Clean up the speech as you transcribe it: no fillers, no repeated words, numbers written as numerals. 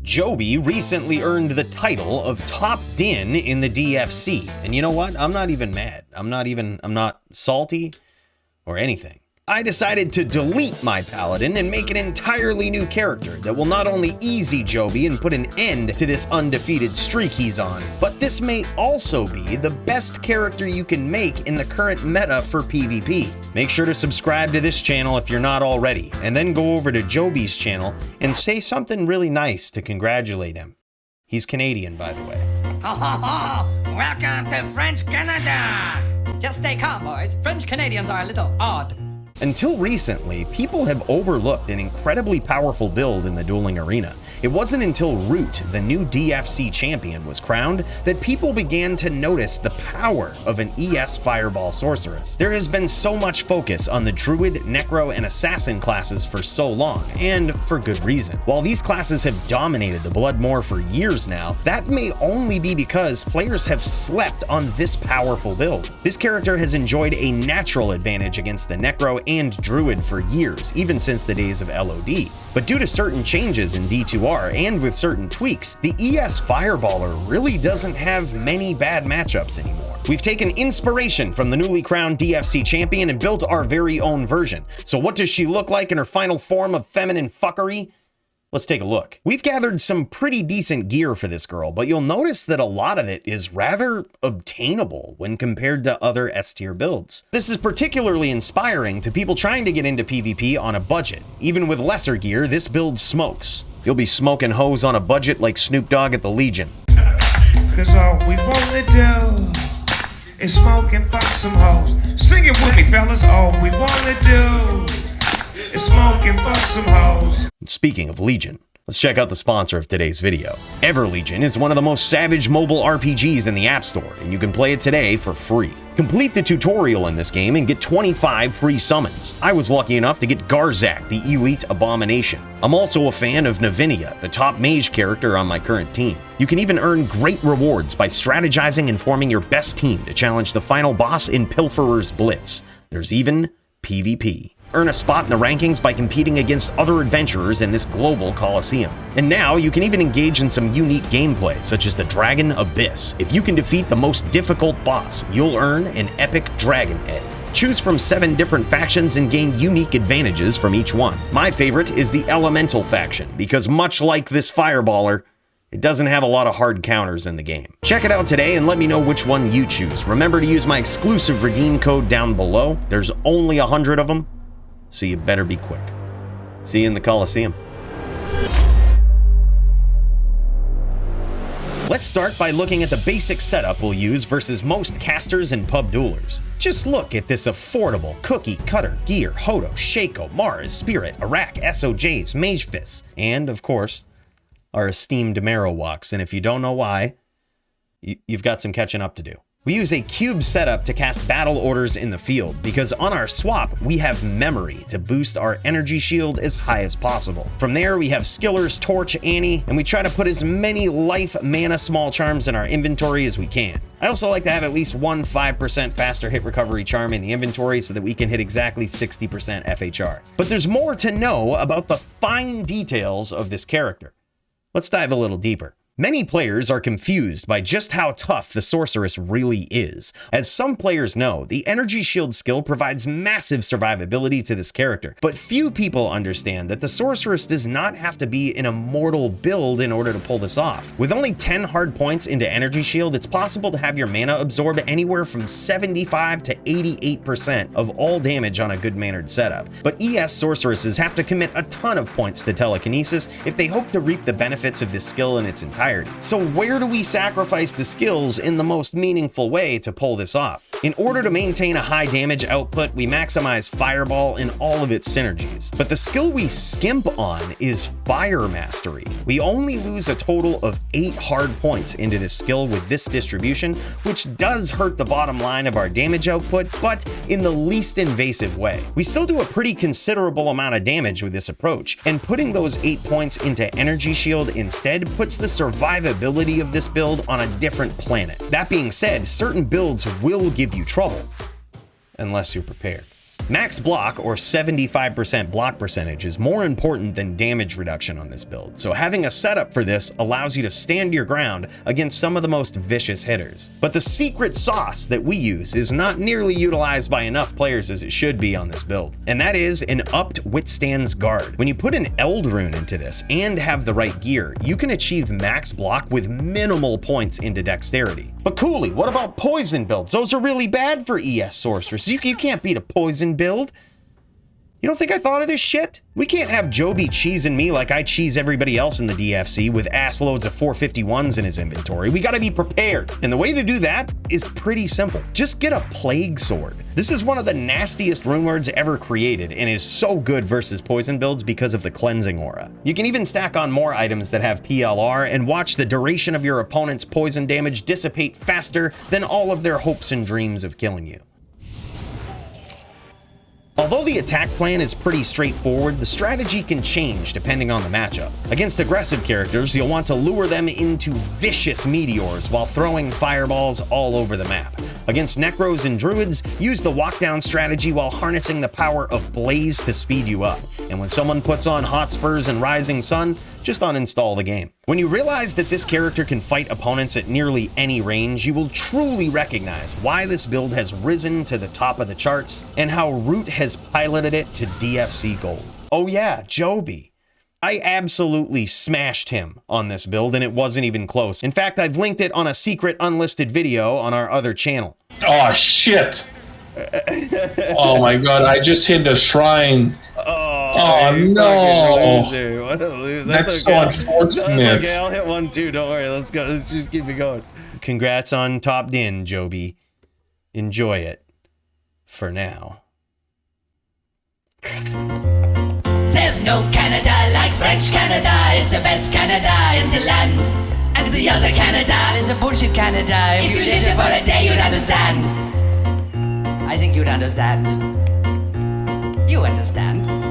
Joby recently earned the title of Top Din in the DFC. And you know what? I'm not even mad. I'm not salty or anything. I decided to delete my paladin and make an entirely new character that will not only easy Joby and put an end to this undefeated streak he's on, but this may also be the best character you can make in the current meta for PvP. Make sure to subscribe to this channel if you're not already, and then go over to Joby's channel and say something really nice to congratulate him. He's Canadian, by the way. Ho ho ho! Welcome to French Canada! Just stay calm, boys. French Canadians are a little odd. Until recently, people have overlooked an incredibly powerful build in the dueling arena. It wasn't until Root, the new DFC champion, was crowned that people began to notice the power of an ES Fireball Sorceress. There has been so much focus on the Druid, Necro, and Assassin classes for so long, and for good reason. While these classes have dominated the Blood Moor for years now, that may only be because players have slept on this powerful build. This character has enjoyed a natural advantage against the Necro and Druid for years, even since the days of LOD. But due to certain changes in D2R and with certain tweaks, the ES Fireballer really doesn't have many bad matchups anymore. We've taken inspiration from the newly crowned DFC champion and built our very own version. So what does she look like in her final form of feminine fuckery? Let's take a look. We've gathered some pretty decent gear for this girl, but you'll notice that a lot of it is rather obtainable when compared to other S-tier builds. This is particularly inspiring to people trying to get into PvP on a budget. Even with lesser gear, this build smokes. You'll be smoking hoes on a budget like Snoop Dogg at the Legion. Cause all we wanna do is smoke and fuck some hoes. Sing it with me, fellas. All we wanna do is smoke and fuck some hoes. Speaking of Legion, let's check out the sponsor of today's video. EverLegion is one of the most savage mobile RPGs in the App Store, and you can play it today for free. Complete the tutorial in this game and get 25 free summons. I was lucky enough to get Garzak, the Elite Abomination. I'm also a fan of Navinia, the top mage character on my current team. You can even earn great rewards by strategizing and forming your best team to challenge the final boss in Pilferer's Blitz. There's even PvP. Earn a spot in the rankings by competing against other adventurers in this global coliseum. And now you can even engage in some unique gameplay, such as the Dragon Abyss. If you can defeat the most difficult boss, you'll earn an epic dragon egg. Choose from 7 different factions and gain unique advantages from each one. My favorite is the Elemental faction, because much like this Fireballer, it doesn't have a lot of hard counters in the game. Check it out today and let me know which one you choose. Remember to use my exclusive redeem code down below. There's only 100 of them, so you better be quick. See you in the Coliseum. Let's start by looking at the basic setup we'll use versus most casters and pub duelers. Just look at this affordable cookie cutter gear: Hodo, Shaco, Mars, Spirit, Iraq, SOJs, Mage Fists, and of course, our esteemed Marrow Walks. And if you don't know why, you've got some catching up to do. We use a cube setup to cast battle orders in the field, because on our swap, we have memory to boost our energy shield as high as possible. From there, we have Skillers, Torch, Annie, and we try to put as many life mana small charms in our inventory as we can. I also like to have at least one 5% faster hit recovery charm in the inventory so that we can hit exactly 60% FHR. But there's more to know about the fine details of this character. Let's dive a little deeper. Many players are confused by just how tough the Sorceress really is. As some players know, the Energy Shield skill provides massive survivability to this character, but few people understand that the Sorceress does not have to be an immortal build in order to pull this off. With only 10 hard points into Energy Shield, it's possible to have your mana absorb anywhere from 75 to 88% of all damage on a good-mannered setup. But ES Sorceresses have to commit a ton of points to telekinesis if they hope to reap the benefits of this skill in its entirety. So where do we sacrifice the skills in the most meaningful way to pull this off? In order to maintain a high damage output, we maximize Fireball in all of its synergies. But the skill we skimp on is Fire Mastery. We only lose a total of 8 hard points into this skill with this distribution, which does hurt the bottom line of our damage output, but in the least invasive way. We still do a pretty considerable amount of damage with this approach, and putting those 8 points into Energy Shield instead puts the survivability of this build on a different planet. That being said, certain builds will give you trouble, unless you're prepared. Max block, or 75% block percentage, is more important than damage reduction on this build, so having a setup for this allows you to stand your ground against some of the most vicious hitters. But the secret sauce that we use is not nearly utilized by enough players as it should be on this build, and that is an upped Withstands Guard. When you put an Eld rune into this and have the right gear, you can achieve max block with minimal points into dexterity. But coolly, what about poison builds? Those are really bad for ES Sorceress. You can't beat a poison build. You don't think I thought of this shit? We can't have Joby cheesing me like I cheese everybody else in the DFC with ass loads of 451s in his inventory. We gotta be prepared. And the way to do that is pretty simple. Just get a Plague Sword. This is one of the nastiest rune words ever created and is so good versus poison builds because of the cleansing aura. You can even stack on more items that have PLR and watch the duration of your opponent's poison damage dissipate faster than all of their hopes and dreams of killing you. Although the attack plan is pretty straightforward, the strategy can change depending on the matchup. Against aggressive characters, you'll want to lure them into vicious meteors while throwing fireballs all over the map. Against necros and druids, use the walkdown strategy while harnessing the power of blaze to speed you up. And when someone puts on Hotspurs and Rising Sun, just uninstall the game. When you realize that this character can fight opponents at nearly any range, you will truly recognize why this build has risen to the top of the charts and how Root has piloted it to DFC Gold. Oh yeah, Joby. I absolutely smashed him on this build and it wasn't even close. In fact, I've linked it on a secret unlisted video on our other channel. Oh shit. Oh my god, I just hit the shrine. Oh no! Loser. What a loser. That's so unfortunate. That's okay, I'll hit one too, don't worry. Let's go, let's just keep it going. Congrats on Top Din, Joby. Enjoy it. For now. There's no Canada like French Canada. It's the best Canada in the land. And the other Canada is a bullshit Canada. If you lived it for a day, you'd understand. I think you'd understand. You understand.